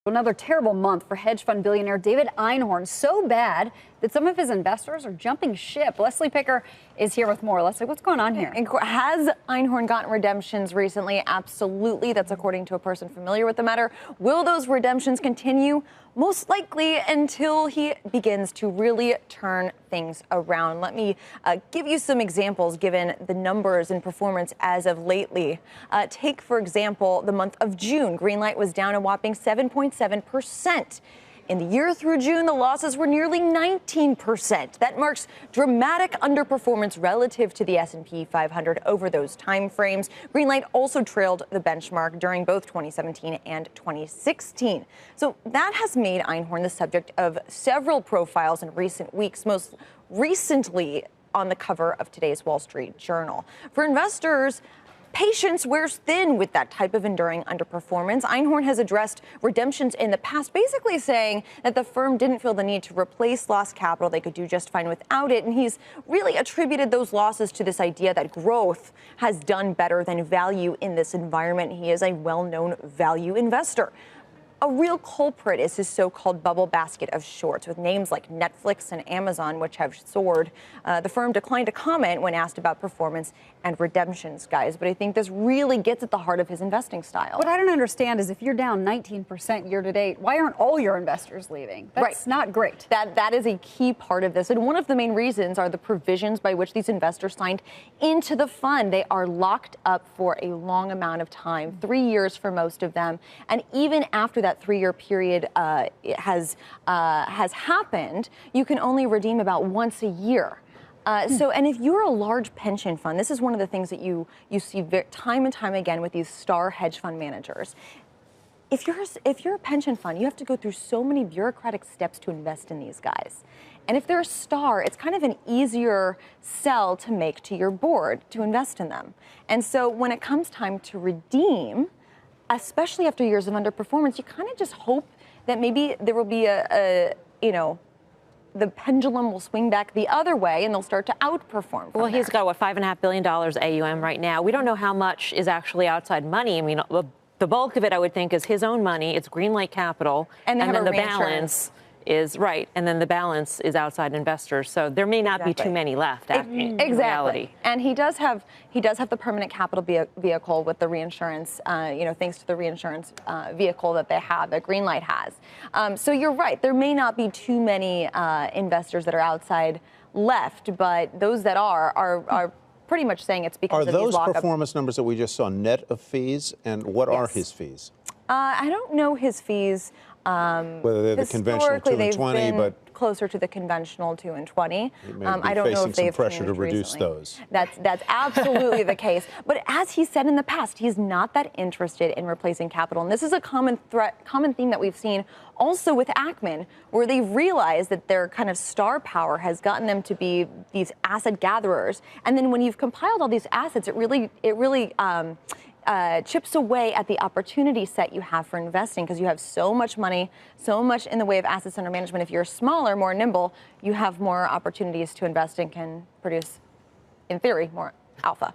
Another terrible month for hedge fund billionaire David Einhorn. So bad that some of his investors are jumping ship. Leslie Picker is here with more. Leslie, what's going on here? Has Einhorn gotten redemptions recently? Absolutely. That's according to a person familiar with the matter. Will those redemptions continue? Most likely until he begins to really turn things around. Let me give you some examples given the numbers and performance as of lately. Take, for example, the month of June. Greenlight was down a whopping 7.7%. In the year through June, the losses were nearly 19%. That marks dramatic underperformance relative to the S&P 500 over those time frames. Greenlight also trailed the benchmark during both 2017 and 2016. So that has made Einhorn the subject of several profiles in recent weeks, most recently on the cover of today's Wall Street Journal. For investors, patience wears thin with that type of enduring underperformance. Einhorn has addressed redemptions in the past, basically saying that the firm didn't feel the need to replace lost capital. They could do just fine without it. And he's really attributed those losses to this idea that growth has done better than value in this environment. He is a well-known value investor. A real culprit is his so-called bubble basket of shorts, with names like Netflix and Amazon, which have soared. The firm declined to comment when asked about performance and redemptions, guys. But I think this really gets at the heart of his investing style. What I don't understand is if you're down 19% year to date, why aren't all your investors leaving? That's not great. That is a key part of this. And one of the main reasons are the provisions by which these investors signed into the fund. They are locked up for a long amount of time, 3 years for most of them. And even after that 3-year period has happened, you can only redeem about once a year. And if you're a large pension fund, this is one of the things that you see time and time again with these star hedge fund managers. If you're a pension fund, you have to go through so many bureaucratic steps to invest in these guys. And if they're a star, it's kind of an easier sell to make to your board to invest in them. And so when it comes time to redeem, especially after years of underperformance, you kind of just hope that maybe there will be the pendulum will swing back the other way and they'll start to outperform. Well, he's got, what, $5.5 billion AUM right now. We don't know how much is actually outside money. I mean, the bulk of it, I would think, is his own money. It's Greenlight Capital. And then the balance is right. And then the balance is outside investors. So there may not be too many left. In reality. And he does have the permanent capital vehicle with the reinsurance, thanks to the reinsurance vehicle that they have, that Greenlight has. So you're right. There may not be too many investors that are outside left, but those that are pretty much saying it's because of these lockups. Are those performance numbers that we just saw net of fees? And what are his fees? I don't know his fees. Whether they're the conventional 2 and 20, but closer to the conventional 2 and 20. I don't know if they've pressure to reduce those. That's absolutely the case. But as he said in the past, he's not that interested in replacing capital. And this is a common theme that we've seen also with Ackman, where they realize that their kind of star power has gotten them to be these asset gatherers. And then when you've compiled all these assets, it really chips away at the opportunity set you have for investing, because you have so much money, so much in the way of assets under management. If you're smaller, more nimble, you have more opportunities to invest and can produce, in theory, more alpha.